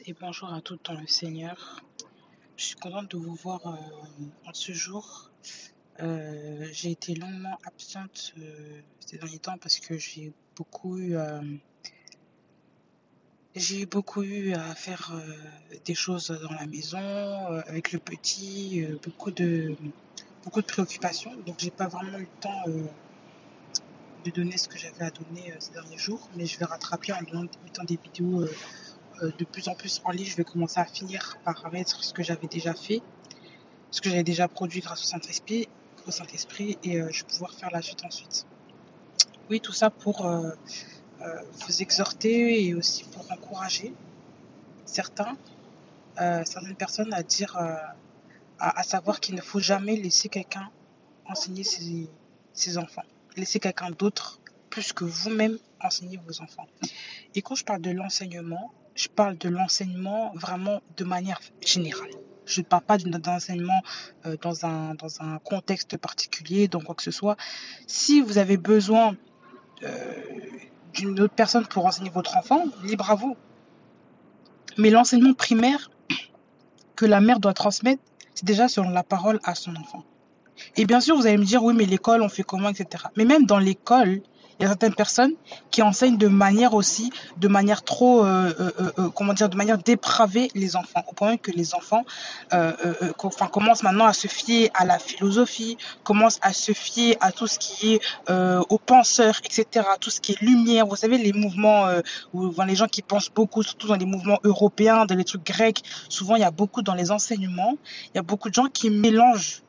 Et bonjour à tous dans le Seigneur. Je suis contente de vous voir en ce jour. J'ai été longuement absente ces derniers temps parce que j'ai beaucoup eu à faire des choses dans la maison avec le petit, beaucoup de préoccupations. Donc j'ai pas vraiment eu le temps de donner ce que j'avais à donner ces derniers jours, mais je vais rattraper en mettant des vidéos de plus en plus en ligne. Je vais commencer à finir par mettre ce que j'avais déjà fait, ce que j'avais déjà produit grâce au Saint-Esprit, et je vais pouvoir faire la suite ensuite. Oui, tout ça pour vous exhorter et aussi pour encourager certaines personnes à dire, à savoir qu'il ne faut jamais laisser quelqu'un enseigner ses enfants. Laisser quelqu'un d'autre plus que vous-même enseigner vos enfants. Et quand je parle de l'enseignement, je parle de l'enseignement vraiment de manière générale. Je ne parle pas d'enseignement dans un contexte particulier, dans quoi que ce soit. Si vous avez besoin d'une autre personne pour enseigner votre enfant, libre à vous. Mais l'enseignement primaire que la mère doit transmettre, c'est déjà selon la parole à son enfant. Et bien sûr, vous allez me dire, oui, mais l'école, on fait comment, etc. Mais même dans l'école, il y a certaines personnes qui enseignent de manière trop, de manière dépravée les enfants, au point que les enfants commencent maintenant à se fier à la philosophie, commencent à se fier à tout ce qui est aux penseurs, etc., tout ce qui est lumière. Vous savez, les mouvements, les gens qui pensent beaucoup, surtout dans les mouvements européens, dans les trucs grecs, souvent il y a beaucoup dans les enseignements, il y a beaucoup de gens qui mélangent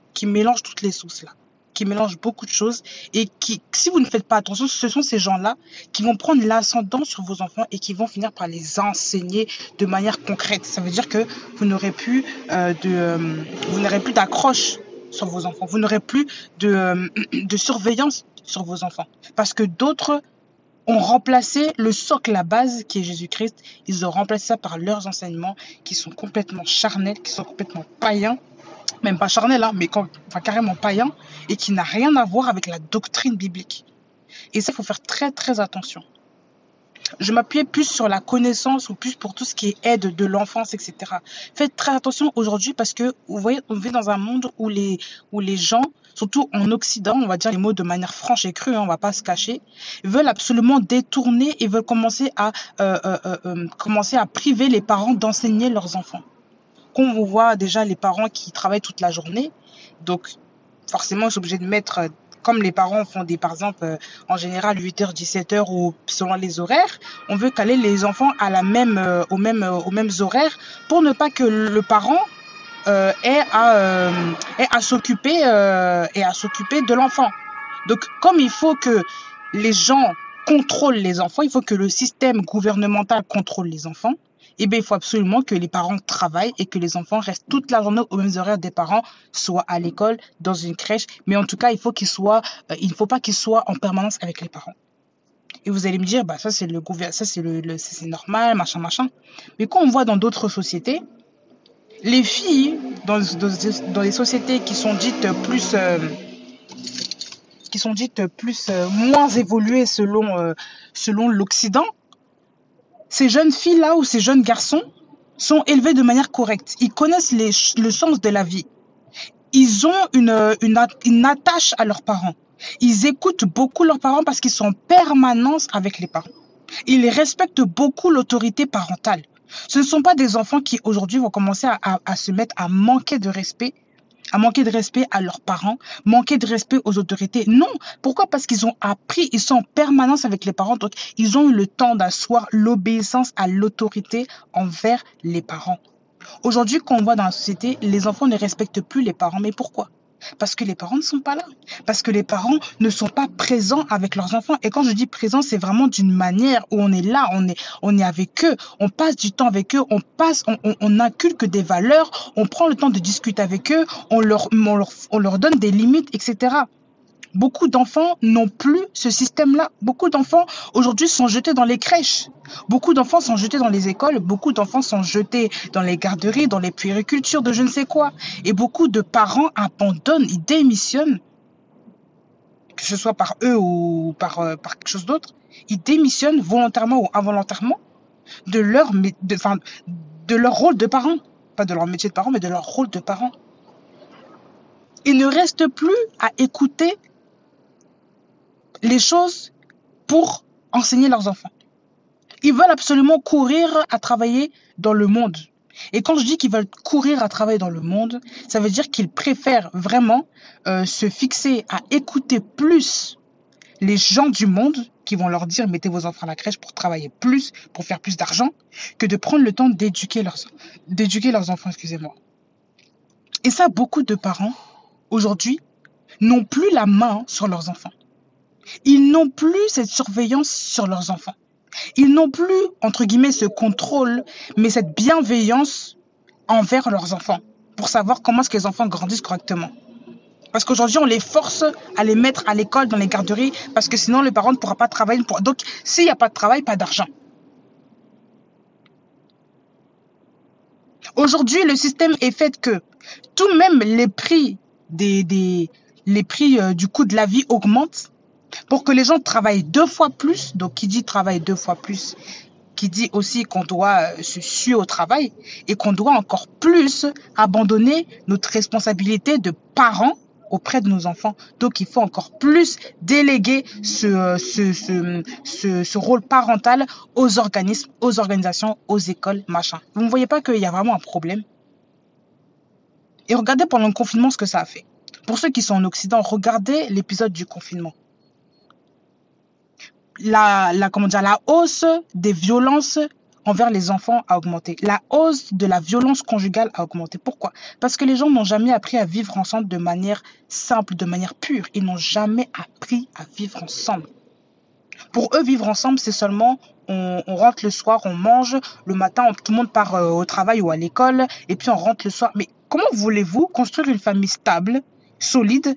toutes les sauces là, qui mélangent beaucoup de choses et qui, si vous ne faites pas attention, ce sont ces gens-là qui vont prendre l'ascendant sur vos enfants et qui vont finir par les enseigner de manière concrète. Ça veut dire que vous n'aurez plus d'accroche sur vos enfants, vous n'aurez plus de surveillance sur vos enfants, parce que d'autres ont remplacé le socle, la base qui est Jésus-Christ. Ils ont remplacé ça par leurs enseignements qui sont complètement charnels, qui sont complètement païens, même pas charnel, hein, mais carrément païen, et qui n'a rien à voir avec la doctrine biblique. Et ça, il faut faire très très attention. Je m'appuyais plus sur la connaissance ou plus pour tout ce qui est aide de l'enfance, etc. Faites très attention aujourd'hui parce que, vous voyez, on vit dans un monde où les gens, surtout en Occident, on va dire les mots de manière franche et crue, hein, on va pas se cacher, veulent absolument détourner et veulent commencer à priver les parents d'enseigner leurs enfants. Quand on voit déjà les parents qui travaillent toute la journée, donc forcément, ils sont obligés de mettre, comme les parents font par exemple, en général 8h, 17h ou selon les horaires, on veut caler les enfants aux mêmes horaires pour ne pas que le parent ait à s'occuper de l'enfant. Donc, comme il faut que les gens contrôlent les enfants, il faut que le système gouvernemental contrôle les enfants, eh bien, il faut absolument que les parents travaillent et que les enfants restent toute la journée aux mêmes horaires des parents, soit à l'école, dans une crèche, mais en tout cas, il ne faut pas qu'ils soient en permanence avec les parents. Et vous allez me dire, bah ça c'est c'est normal, machin. Mais quand on voit dans d'autres sociétés, les filles dans les sociétés qui sont dites moins évoluées selon l'Occident, ces jeunes filles-là ou ces jeunes garçons sont élevés de manière correcte. Ils connaissent le sens de la vie. Ils ont une attache à leurs parents. Ils écoutent beaucoup leurs parents parce qu'ils sont en permanence avec les parents. Ils respectent beaucoup l'autorité parentale. Ce ne sont pas des enfants qui aujourd'hui vont commencer à se mettre à manquer de respect à leurs parents, manquer de respect aux autorités. Non. Pourquoi? Parce qu'ils ont appris, ils sont en permanence avec les parents, donc ils ont eu le temps d'asseoir l'obéissance à l'autorité envers les parents. Aujourd'hui, quand on voit dans la société, les enfants ne respectent plus les parents. Mais pourquoi? Parce que les parents ne sont pas là. Parce que les parents ne sont pas présents avec leurs enfants. Et quand je dis présent, c'est vraiment d'une manière où on est là, on est avec eux, on passe du temps avec eux, on inculque des valeurs, on prend le temps de discuter avec eux, on leur donne des limites, etc. Beaucoup d'enfants n'ont plus ce système-là. Beaucoup d'enfants, aujourd'hui, sont jetés dans les crèches. Beaucoup d'enfants sont jetés dans les écoles. Beaucoup d'enfants sont jetés dans les garderies, dans les puéricultures de je ne sais quoi. Et beaucoup de parents abandonnent, ils démissionnent, que ce soit par eux ou par quelque chose d'autre. Ils démissionnent volontairement ou involontairement de de leur rôle de parents. Pas de leur métier de parents, mais de leur rôle de parents. Ils ne restent plus à écouter les choses pour enseigner leurs enfants. Ils veulent absolument courir à travailler dans le monde. Et quand je dis qu'ils veulent courir à travailler dans le monde, ça veut dire qu'ils préfèrent vraiment se fixer à écouter plus les gens du monde qui vont leur dire mettez vos enfants à la crèche pour travailler plus, pour faire plus d'argent, que de prendre le temps d'éduquer leurs enfants, excusez-moi. Et ça, beaucoup de parents, aujourd'hui, n'ont plus la main sur leurs enfants. Ils n'ont plus cette surveillance sur leurs enfants. Ils n'ont plus, entre guillemets, ce contrôle, mais cette bienveillance envers leurs enfants, pour savoir comment est-ce que les enfants grandissent correctement. Parce qu'aujourd'hui, on les force à les mettre à l'école, dans les garderies, parce que sinon, le parent ne pourra pas travailler. Donc, s'il n'y a pas de travail, pas d'argent. Aujourd'hui, le système est fait que tout même les prix du coût de la vie augmentent pour que les gens travaillent 2 fois plus. Donc, qui dit travail 2 fois plus, qui dit aussi qu'on doit se suer au travail et qu'on doit encore plus abandonner notre responsabilité de parents auprès de nos enfants. Donc, il faut encore plus déléguer ce rôle parental aux organismes, aux organisations, aux écoles, machin. Vous ne voyez pas qu'il y a vraiment un problème? Et regardez pendant le confinement ce que ça a fait. Pour ceux qui sont en Occident, regardez l'épisode du confinement. La hausse des violences envers les enfants a augmenté. La hausse de la violence conjugale a augmenté. Pourquoi? Parce que les gens n'ont jamais appris à vivre ensemble de manière simple, de manière pure. Ils n'ont jamais appris à vivre ensemble. Pour eux, vivre ensemble, c'est seulement on rentre le soir, on mange, le matin, tout le monde part au travail ou à l'école, et puis on rentre le soir. Mais comment voulez-vous construire une famille stable, solide,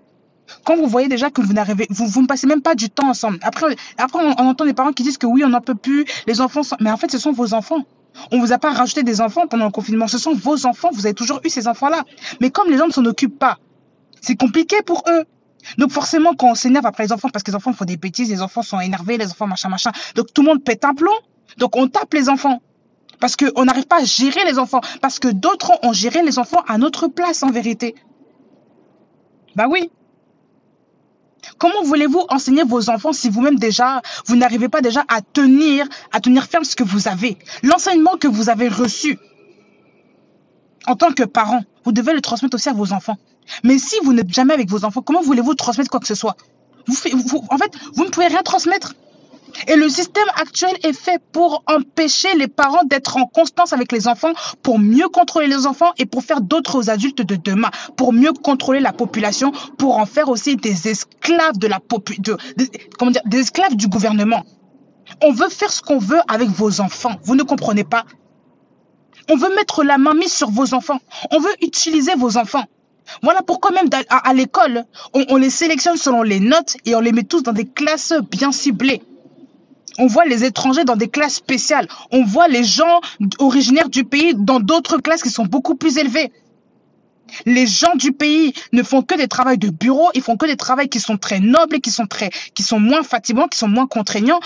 quand vous voyez déjà que vous ne passez même pas du temps ensemble? Après on entend les parents qui disent que oui, on n'en peut plus, les enfants sont... Mais en fait, ce sont vos enfants. On ne vous a pas rajouté des enfants pendant le confinement. Ce sont vos enfants. Vous avez toujours eu ces enfants-là. Mais comme les gens ne s'en occupent pas, c'est compliqué pour eux. Donc forcément, quand on s'énerve après les enfants, parce que les enfants font des bêtises, les enfants sont énervés, les enfants machin. Donc tout le monde pète un plomb. Donc on tape les enfants. Parce qu'on n'arrive pas à gérer les enfants. Parce que d'autres ont géré les enfants à notre place, en vérité. Bah oui. Comment voulez-vous enseigner vos enfants si vous-même déjà, vous n'arrivez pas déjà à tenir ferme ce que vous avez? L'enseignement que vous avez reçu en tant que parent, vous devez le transmettre aussi à vos enfants. Mais si vous n'êtes jamais avec vos enfants, comment voulez-vous transmettre quoi que ce soit? En fait, vous ne pouvez rien transmettre. Et le système actuel est fait pour empêcher les parents d'être en constance avec les enfants, pour mieux contrôler les enfants et pour faire d'autres adultes de demain, pour mieux contrôler la population, pour en faire aussi des esclaves des esclaves du gouvernement. On veut faire ce qu'on veut avec vos enfants. Vous ne comprenez pas? On veut mettre la main mise sur vos enfants. On veut utiliser vos enfants. Voilà pourquoi même à l'école, on les sélectionne selon les notes et on les met tous dans des classes bien ciblées. On voit les étrangers dans des classes spéciales. On voit les gens originaires du pays dans d'autres classes qui sont beaucoup plus élevées. Les gens du pays ne font que des travaux de bureau, ils font que des travaux qui sont très nobles, qui sont moins fatigants, qui sont moins contraignants,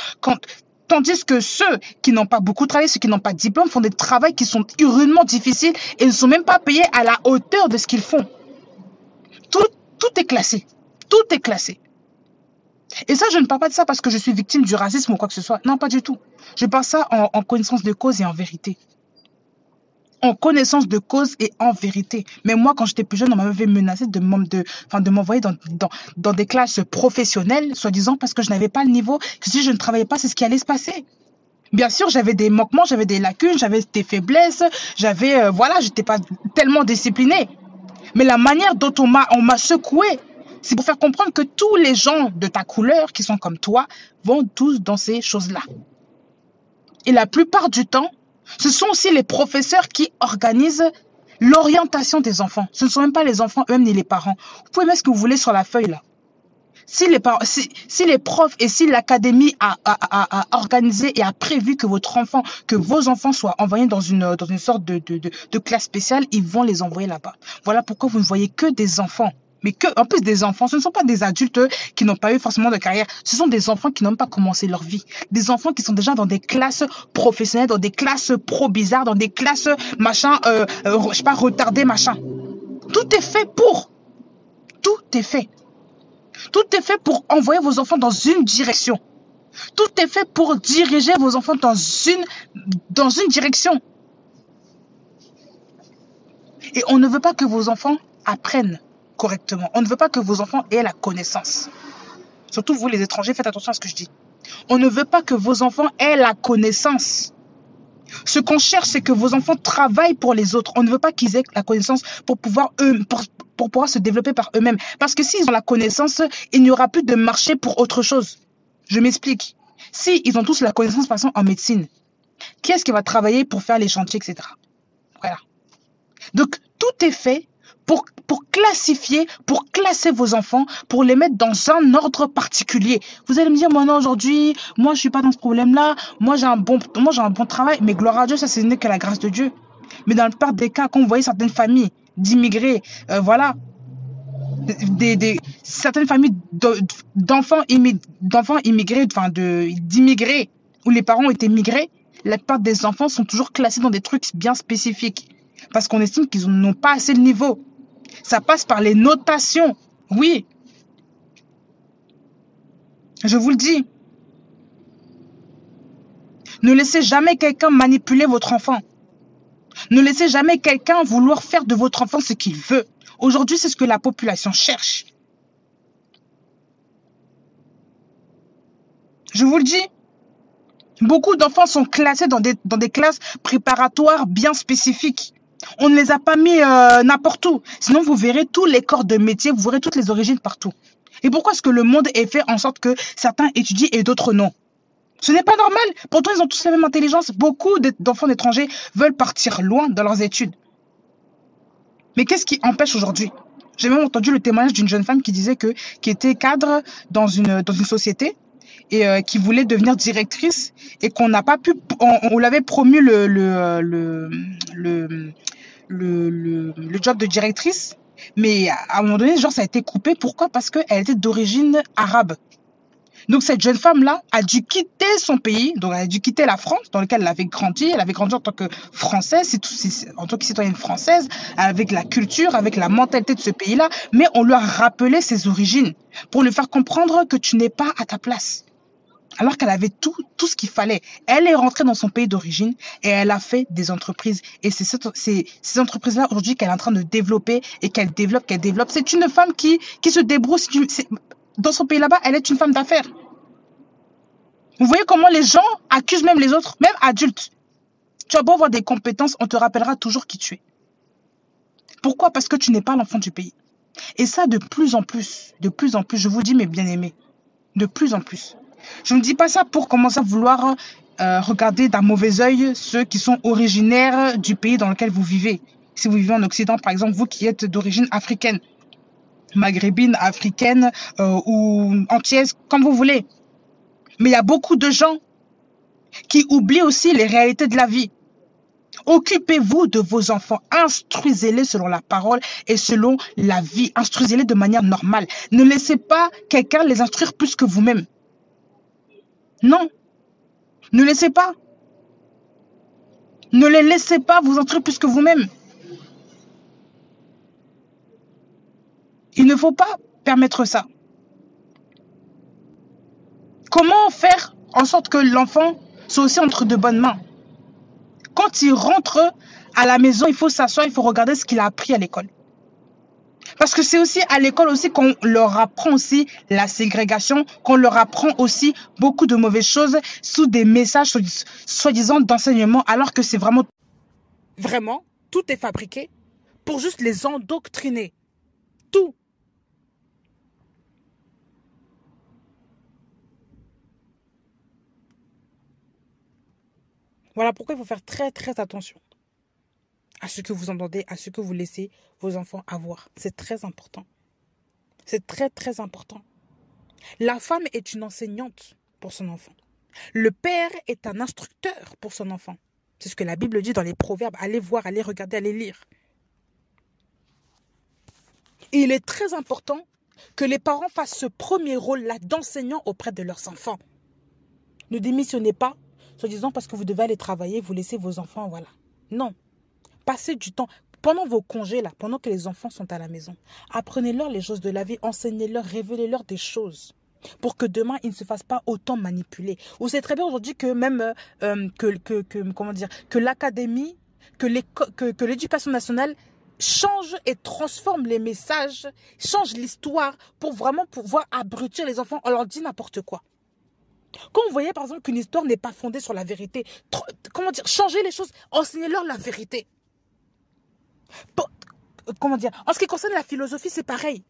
tandis que ceux qui n'ont pas beaucoup travaillé, ceux qui n'ont pas de diplôme, font des travaux qui sont rudement difficiles et ne sont même pas payés à la hauteur de ce qu'ils font. Tout est classé. Tout est classé. Et ça, je ne parle pas de ça parce que je suis victime du racisme ou quoi que ce soit. Non, pas du tout. Je parle ça en connaissance de cause et en vérité. En connaissance de cause et en vérité. Mais moi, quand j'étais plus jeune, on m'avait menacé de m'envoyer dans des classes professionnelles, soi-disant parce que je n'avais pas le niveau, que si je ne travaillais pas, c'est ce qui allait se passer. Bien sûr, j'avais des manquements, j'avais des lacunes, j'avais des faiblesses, j'étais pas tellement disciplinée. Mais la manière dont on m'a secoué, c'est pour faire comprendre que tous les gens de ta couleur qui sont comme toi vont tous dans ces choses-là. Et la plupart du temps, ce sont aussi les professeurs qui organisent l'orientation des enfants. Ce ne sont même pas les enfants eux-mêmes ni les parents. Vous pouvez mettre ce que vous voulez sur la feuille là. Si les profs et si l'académie a organisé et a prévu que vos enfants soient envoyés dans une sorte de classe spéciale, ils vont les envoyer là-bas. Voilà pourquoi vous ne voyez que des enfants Mais que, en plus des enfants, ce ne sont pas des adultes qui n'ont pas eu forcément de carrière. Ce sont des enfants qui n'ont pas commencé leur vie. Des enfants qui sont déjà dans des classes professionnelles, dans des classes pro bizarres, dans des classes machin, je sais pas, retardées, machin. Tout est fait pour. Tout est fait. Tout est fait pour envoyer vos enfants dans une direction. Tout est fait pour diriger vos enfants dans une direction. Et on ne veut pas que vos enfants apprennent correctement. On ne veut pas que vos enfants aient la connaissance. Surtout vous les étrangers, faites attention à ce que je dis. On ne veut pas que vos enfants aient la connaissance. Ce qu'on cherche, c'est que vos enfants travaillent pour les autres. On ne veut pas qu'ils aient la connaissance pour pouvoir se développer par eux-mêmes. Parce que s'ils ont la connaissance, il n'y aura plus de marché pour autre chose. Je m'explique. S'ils ont tous la connaissance, par exemple, en médecine, qui est-ce qui va travailler pour faire les chantiers, etc. Voilà. Donc, tout est fait pour classifier, pour classer vos enfants, pour les mettre dans un ordre particulier. Vous allez me dire, moi non, aujourd'hui, moi je suis pas dans ce problème-là, moi j'ai un bon travail, mais gloire à Dieu, ça ce n'est que la grâce de Dieu. Mais dans la plupart des cas, quand vous voyez certaines familles d'immigrés, voilà, certaines familles d'enfants immigrés, enfin d'immigrés, où les parents ont été migrés, la plupart des enfants sont toujours classés dans des trucs bien spécifiques. Parce qu'on estime qu'ils n'ont pas assez de niveau. Ça passe par les notations. Oui. Je vous le dis. Ne laissez jamais quelqu'un manipuler votre enfant. Ne laissez jamais quelqu'un vouloir faire de votre enfant ce qu'il veut. Aujourd'hui, c'est ce que la population cherche. Je vous le dis. Beaucoup d'enfants sont classés dans des classes préparatoires bien spécifiques. On ne les a pas mis n'importe où. Sinon, vous verrez tous les corps de métier, vous verrez toutes les origines partout. Et pourquoi est-ce que le monde est fait en sorte que certains étudient et d'autres non? Ce n'est pas normal. Pourtant, ils ont tous la même intelligence. Beaucoup d'enfants d'étrangers veulent partir loin dans leurs études. Mais qu'est-ce qui empêche aujourd'hui? J'ai même entendu le témoignage d'une jeune femme qui était cadre dans une société et qui voulait devenir directrice et qu'on n'a pas pu, on l'avait promu le job de directrice, mais à un moment donné, genre, ça a été coupé. Pourquoi? Parce qu'elle était d'origine arabe. Donc, cette jeune femme-là a dû quitter son pays, donc elle a dû quitter la France, dans laquelle elle avait grandi. Elle avait grandi en tant que Française, en tant que citoyenne française, avec la culture, avec la mentalité de ce pays-là. Mais on lui a rappelé ses origines pour lui faire comprendre que tu n'es pas à ta place. Alors qu'elle avait tout ce qu'il fallait. Elle est rentrée dans son pays d'origine et elle a fait des entreprises. Et c'est ces entreprises-là aujourd'hui qu'elle est en train de développer et qu'elle développe. C'est une femme qui se débrouille. Dans son pays là-bas, elle est une femme d'affaires. Vous voyez comment les gens accusent même les autres, même adultes. Tu as beau avoir des compétences, on te rappellera toujours qui tu es. Pourquoi? Parce que tu n'es pas l'enfant du pays. Et ça, de plus en plus, je vous dis mes bien-aimés, de plus en plus. Je ne dis pas ça pour commencer à vouloir regarder d'un mauvais œil ceux qui sont originaires du pays dans lequel vous vivez. Si vous vivez en Occident, par exemple, vous qui êtes d'origine africaine, maghrébine, africaine ou antillaise, comme vous voulez. Mais il y a beaucoup de gens qui oublient aussi les réalités de la vie. Occupez-vous de vos enfants, instruisez-les selon la parole et selon la vie, instruisez-les de manière normale. Ne laissez pas quelqu'un les instruire plus que vous-même. Non, ne laissez pas. Ne les laissez pas vous instruire plus que vous-même. Il ne faut pas permettre ça. Comment faire en sorte que l'enfant soit aussi entre de bonnes mains? Quand il rentre à la maison, il faut s'asseoir, il faut regarder ce qu'il a appris à l'école. Parce que c'est aussi à l'école aussi qu'on leur apprend aussi la ségrégation, qu'on leur apprend aussi beaucoup de mauvaises choses sous des messages soi-disant d'enseignement, alors que c'est vraiment, tout est fabriqué pour juste les endoctriner. Tout. Voilà pourquoi il faut faire très très attention à ce que vous entendez, à ce que vous laissez vos enfants avoir. C'est très important. C'est très très important. La femme est une enseignante pour son enfant. Le père est un instructeur pour son enfant. C'est ce que la Bible dit dans les Proverbes. Allez voir, allez regarder, allez lire. Il est très important que les parents fassent ce premier rôle-là d'enseignant auprès de leurs enfants. Ne démissionnez pas, en disant parce que vous devez aller travailler, vous laissez vos enfants, voilà. Non. Passez du temps. Pendant vos congés, là, pendant que les enfants sont à la maison, apprenez-leur les choses de la vie, enseignez-leur, révélez-leur des choses pour que demain, ils ne se fassent pas autant manipuler. Vous savez très bien aujourd'hui que même que l'académie, que l'éducation nationale change et transforme les messages, change l'histoire pour vraiment pouvoir abrutir les enfants. On leur dit n'importe quoi. Quand vous voyez par exemple qu'une histoire n'est pas fondée sur la vérité, changez les choses, enseignez-leur la vérité. En ce qui concerne la philosophie, c'est pareil.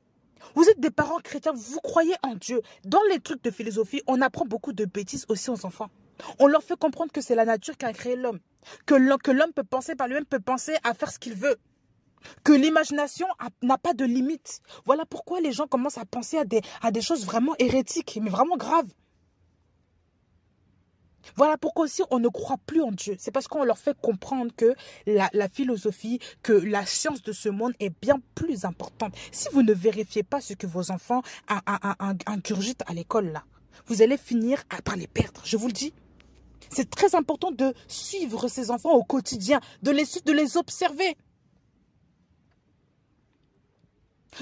Vous êtes des parents chrétiens, vous croyez en Dieu. Dans les trucs de philosophie, on apprend beaucoup de bêtises aussi aux enfants. On leur fait comprendre que c'est la nature qui a créé l'homme. Que l'homme peut penser par lui-même, peut penser à faire ce qu'il veut. Que l'imagination n'a pas de limite. Voilà pourquoi les gens commencent à penser à des choses vraiment hérétiques, mais vraiment graves. Voilà pourquoi aussi on ne croit plus en Dieu. C'est parce qu'on leur fait comprendre que la philosophie, que la science de ce monde est bien plus importante. Si vous ne vérifiez pas ce que vos enfants ingurgitent à l'école, là, vous allez finir par les perdre, je vous le dis. C'est très important de suivre ces enfants au quotidien, de les observer.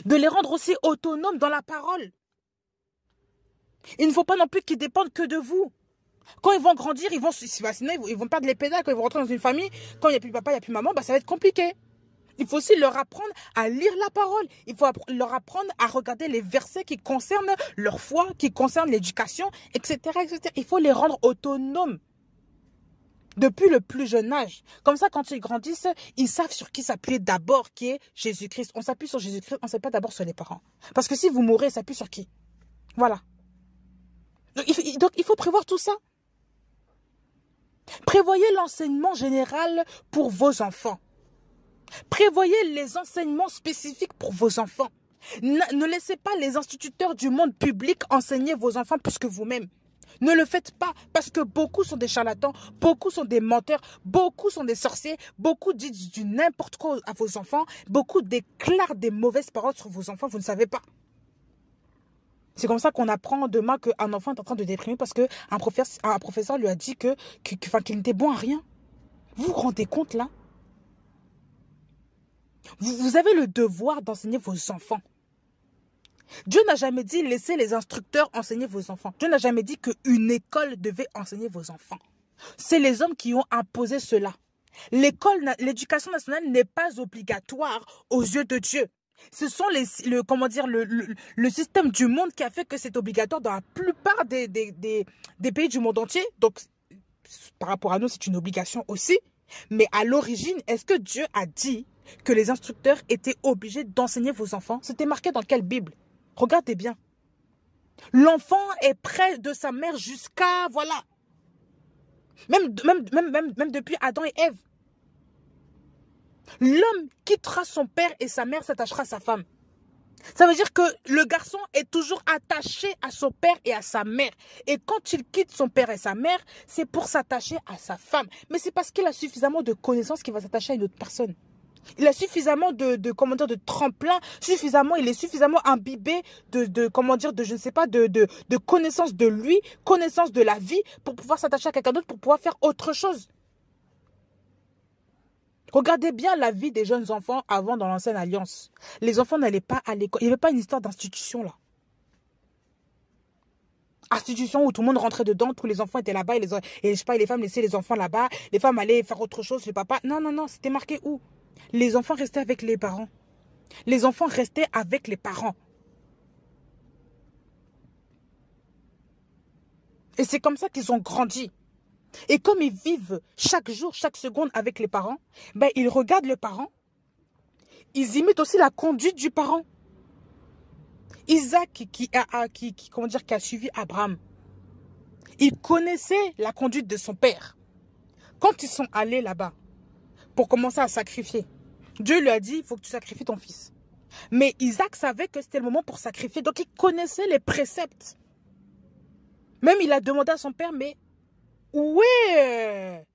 De les rendre aussi autonomes dans la parole. Il ne faut pas non plus qu'ils dépendent que de vous. Quand ils vont grandir, sinon ils vont perdre les pédales. Quand ils vont rentrer dans une famille, quand il n'y a plus papa, il n'y a plus maman, ça va être compliqué. Il faut aussi leur apprendre à lire la parole. Il faut leur apprendre à regarder les versets qui concernent leur foi, qui concernent l'éducation, etc., etc. Il faut les rendre autonomes depuis le plus jeune âge. Comme ça, quand ils grandissent, ils savent sur qui s'appuyer d'abord, qui est Jésus-Christ. On s'appuie sur Jésus-Christ, on ne s'appuie pas d'abord sur les parents. Parce que si vous mourrez, ça s'appuie sur qui? Voilà. Donc, il faut prévoir tout ça. Prévoyez l'enseignement général pour vos enfants. Prévoyez les enseignements spécifiques pour vos enfants. Ne laissez pas les instituteurs du monde public enseigner vos enfants plus que vous-même. Ne le faites pas parce que beaucoup sont des charlatans, beaucoup sont des menteurs, beaucoup sont des sorciers, beaucoup disent du n'importe quoi à vos enfants, beaucoup déclarent des mauvaises paroles sur vos enfants, vous ne savez pas. C'est comme ça qu'on apprend demain qu'un enfant est en train de déprimer parce qu'un professeur lui a dit qu'il n'était bon à rien. Vous vous rendez compte là? Vous avez le devoir d'enseigner vos enfants. Dieu n'a jamais dit laissez les instructeurs enseigner vos enfants. Dieu n'a jamais dit qu'une école devait enseigner vos enfants. C'est les hommes qui ont imposé cela. L'éducation nationale n'est pas obligatoire aux yeux de Dieu. Ce sont le système du monde qui a fait que c'est obligatoire dans la plupart des pays du monde entier. Donc, par rapport à nous, c'est une obligation aussi. Mais à l'origine, est-ce que Dieu a dit que les instructeurs étaient obligés d'enseigner vos enfants? C'était marqué dans quelle Bible? Regardez bien. L'enfant est près de sa mère jusqu'à, voilà. Même depuis Adam et Ève. L'homme quittera son père et sa mère s'attachera à sa femme. Ça veut dire que le garçon est toujours attaché à son père et à sa mère. Et quand il quitte son père et sa mère, c'est pour s'attacher à sa femme. Mais c'est parce qu'il a suffisamment de connaissances qu'il va s'attacher à une autre personne. Il a suffisamment de tremplin, il est suffisamment imbibé de connaissances de lui, connaissances de la vie pour pouvoir s'attacher à quelqu'un d'autre, pour pouvoir faire autre chose. Regardez bien la vie des jeunes enfants avant dans l'ancienne alliance. Les enfants n'allaient pas à l'école. Il n'y avait pas une histoire d'institution là. Institution où tout le monde rentrait dedans, tous les enfants étaient là-bas et les femmes laissaient les enfants là-bas. Les femmes allaient faire autre chose, le papa. Non, non, non, c'était marqué où? Les enfants restaient avec les parents. Les enfants restaient avec les parents. Et c'est comme ça qu'ils ont grandi. Et comme ils vivent chaque jour, chaque seconde avec les parents, ben ils regardent le parent. Ils imitent aussi la conduite du parent. Isaac qui a suivi Abraham. Il connaissait la conduite de son père. Quand ils sont allés là-bas pour commencer à sacrifier, Dieu lui a dit, il faut que tu sacrifies ton fils. Mais Isaac savait que c'était le moment pour sacrifier. Donc il connaissait les préceptes. Même il a demandé à son père, mais où est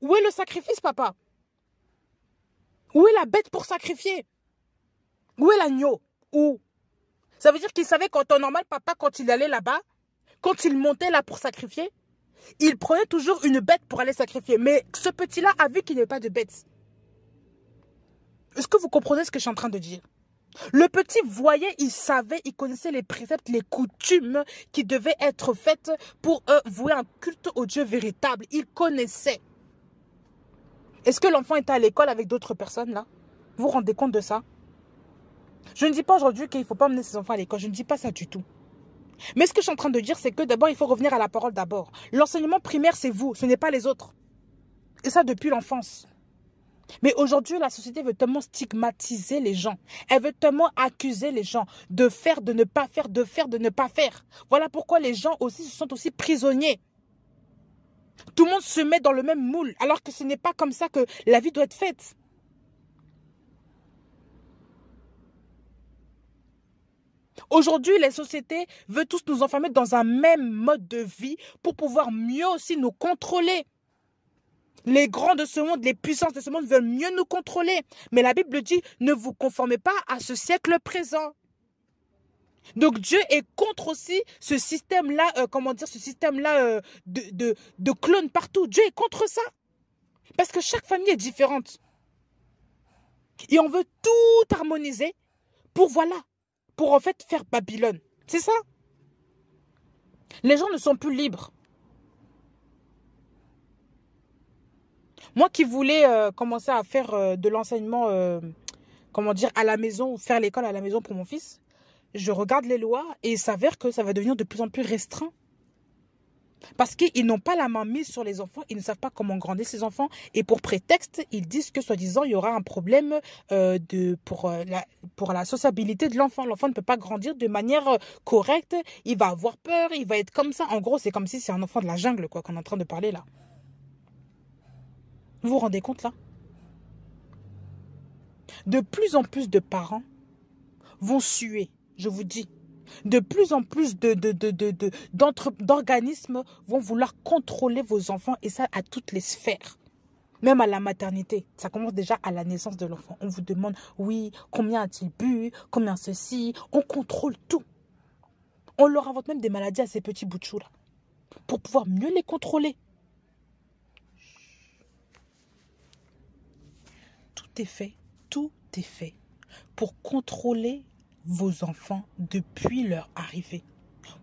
le sacrifice, papa? Où est la bête pour sacrifier? Où est l'agneau? où? Ça veut dire qu'il savait qu'en temps normal, papa, quand il allait là-bas, quand il montait là pour sacrifier, il prenait toujours une bête pour aller sacrifier. Mais ce petit-là a vu qu'il n'y avait pas de bête. Est-ce que vous comprenez ce que je suis en train de dire? Le petit voyait, il savait, il connaissait les préceptes, les coutumes qui devaient être faites pour vouer un culte au Dieu véritable. Il connaissait. Est-ce que l'enfant était à l'école avec d'autres personnes là? Vous vous rendez compte de ça? Je ne dis pas aujourd'hui qu'il ne faut pas emmener ses enfants à l'école. Je ne dis pas ça du tout. Mais ce que je suis en train de dire, c'est que d'abord, il faut revenir à la parole d'abord. L'enseignement primaire, c'est vous, ce n'est pas les autres. Et ça depuis l'enfance. Mais aujourd'hui, la société veut tellement stigmatiser les gens. Elle veut tellement accuser les gens de faire, de ne pas faire, de faire, de ne pas faire. Voilà pourquoi les gens aussi se sentent aussi prisonniers. Tout le monde se met dans le même moule, alors que ce n'est pas comme ça que la vie doit être faite. Aujourd'hui, les sociétés veulent tous nous enfermer dans un même mode de vie pour pouvoir mieux aussi nous contrôler. Les grands de ce monde, les puissances de ce monde veulent mieux nous contrôler. Mais la Bible dit, ne vous conformez pas à ce siècle présent. Donc Dieu est contre aussi ce système-là, ce système-là de clones partout. Dieu est contre ça. Parce que chaque famille est différente. Et on veut tout harmoniser pour en fait faire Babylone. C'est ça. Les gens ne sont plus libres. Moi qui voulais commencer à faire de l'enseignement, à la maison, faire l'école à la maison pour mon fils, je regarde les lois et il s'avère que ça va devenir de plus en plus restreint. Parce qu'ils n'ont pas la main mise sur les enfants, ils ne savent pas comment grandir ces enfants. Et pour prétexte, ils disent que soi-disant, il y aura un problème pour la sociabilité de l'enfant. L'enfant ne peut pas grandir de manière correcte, il va avoir peur, il va être comme ça. En gros, c'est comme si c'est un enfant de la jungle quoi qu'on est en train de parler là. Vous vous rendez compte là? De plus en plus de parents vont suer, je vous dis. De plus en plus d'organismes vont vouloir contrôler vos enfants et ça à toutes les sphères. Même à la maternité, ça commence déjà à la naissance de l'enfant. On vous demande, oui, combien a-t-il bu, combien ceci, on contrôle tout. On leur invente même des maladies à ces petits bouts de chou là, pour pouvoir mieux les contrôler. Tout est fait pour contrôler vos enfants depuis leur arrivée.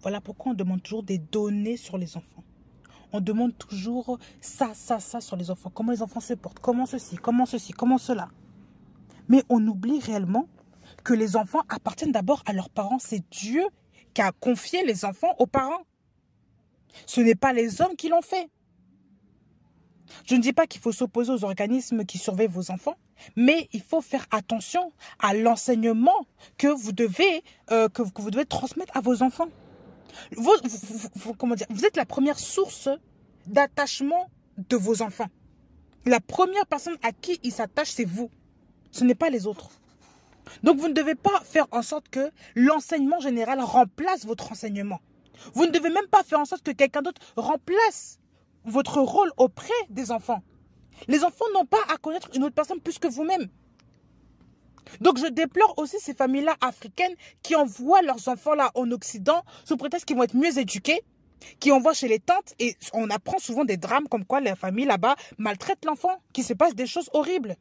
Voilà pourquoi on demande toujours des données sur les enfants. On demande toujours ça sur les enfants. Comment les enfants se portent, comment ceci, comment cela. Mais on oublie réellement que les enfants appartiennent d'abord à leurs parents. C'est Dieu qui a confié les enfants aux parents. Ce n'est pas les hommes qui l'ont fait. Je ne dis pas qu'il faut s'opposer aux organismes qui surveillent vos enfants, mais il faut faire attention à l'enseignement que vous devez transmettre à vos enfants. Vous êtes la première source d'attachement de vos enfants. La première personne à qui ils s'attachent, c'est vous. Ce n'est pas les autres. Donc vous ne devez pas faire en sorte que l'enseignement général remplace votre enseignement. Vous ne devez même pas faire en sorte que quelqu'un d'autre remplace votre rôle auprès des enfants. Les enfants n'ont pas à connaître une autre personne plus que vous-même. Donc je déplore aussi ces familles-là africaines qui envoient leurs enfants là en Occident sous prétexte qu'ils vont être mieux éduqués, qui envoient chez les tantes et on apprend souvent des drames comme quoi les familles là-bas maltraitent l'enfant, qu'il se passe des choses horribles.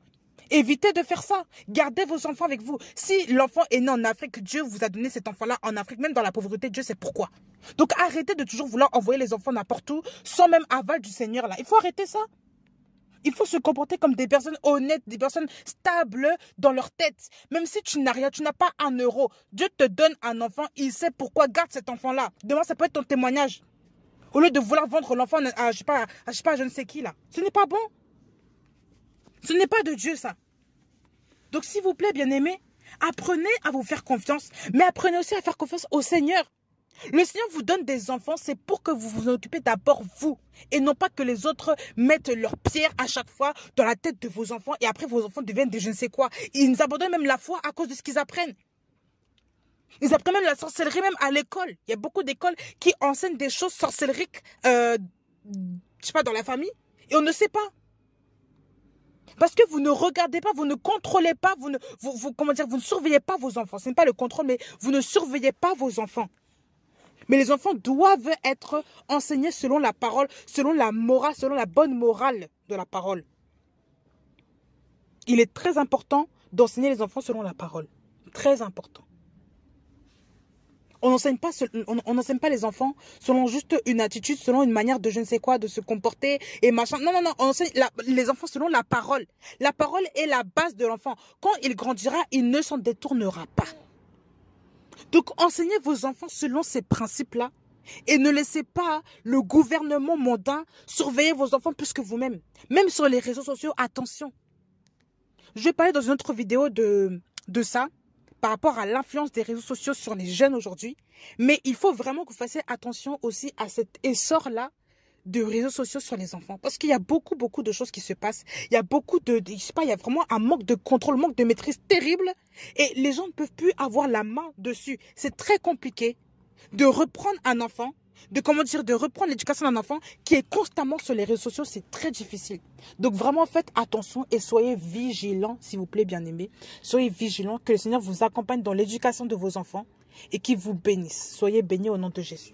Évitez de faire ça. Gardez vos enfants avec vous. Si l'enfant est né en Afrique, Dieu vous a donné cet enfant-là en Afrique, même dans la pauvreté, Dieu sait pourquoi. Donc arrêtez de toujours vouloir envoyer les enfants n'importe où, sans même aval du Seigneur là. Il faut arrêter ça. Il faut se comporter comme des personnes honnêtes, des personnes stables dans leur tête. Même si tu n'as rien, tu n'as pas un euro. Dieu te donne un enfant, il sait pourquoi. Garde cet enfant-là. Demain, ça peut être ton témoignage. Au lieu de vouloir vendre l'enfant à, je ne sais qui là. Ce n'est pas bon. Ce n'est pas de Dieu, ça. Donc, s'il vous plaît, bien-aimés, apprenez à vous faire confiance, mais apprenez aussi à faire confiance au Seigneur. Le Seigneur vous donne des enfants, c'est pour que vous vous occupez d'abord vous, et non pas que les autres mettent leurs pierres à chaque fois dans la tête de vos enfants, et après vos enfants deviennent des je ne sais quoi. Ils abandonnent même la foi à cause de ce qu'ils apprennent. Ils apprennent même la sorcellerie même à l'école. Il y a beaucoup d'écoles qui enseignent des choses sorcelleriques, dans la famille, et on ne sait pas. Parce que vous ne regardez pas, vous ne contrôlez pas, comment dire, vous ne surveillez pas vos enfants. Ce n'est pas le contrôle, mais vous ne surveillez pas vos enfants. Mais les enfants doivent être enseignés selon la parole, selon la morale, selon la bonne morale de la parole. Il est très important d'enseigner les enfants selon la parole. Très important. On n'enseigne pas les enfants selon juste une attitude, selon une manière de je ne sais quoi, de se comporter et machin. Non, non, non. On enseigne les enfants selon la parole. La parole est la base de l'enfant. Quand il grandira, il ne s'en détournera pas. Donc, enseignez vos enfants selon ces principes-là. Et ne laissez pas le gouvernement mondain surveiller vos enfants plus que vous-même. Même sur les réseaux sociaux, attention. Je vais parler dans une autre vidéo de ça, par rapport à l'influence des réseaux sociaux sur les jeunes aujourd'hui. Mais il faut vraiment que vous fassiez attention aussi à cet essor-là de réseaux sociaux sur les enfants. Parce qu'il y a beaucoup de choses qui se passent. Il y a je sais pas, il y a vraiment un manque de contrôle, manque de maîtrise terrible. Et les gens ne peuvent plus avoir la main dessus. C'est très compliqué de reprendre un enfant, de reprendre l'éducation d'un enfant qui est constamment sur les réseaux sociaux. C'est très difficile. Donc vraiment, faites attention et soyez vigilants, s'il vous plaît, bien-aimés. Soyez vigilants, que le Seigneur vous accompagne dans l'éducation de vos enfants et qu'il vous bénisse. Soyez bénis au nom de Jésus.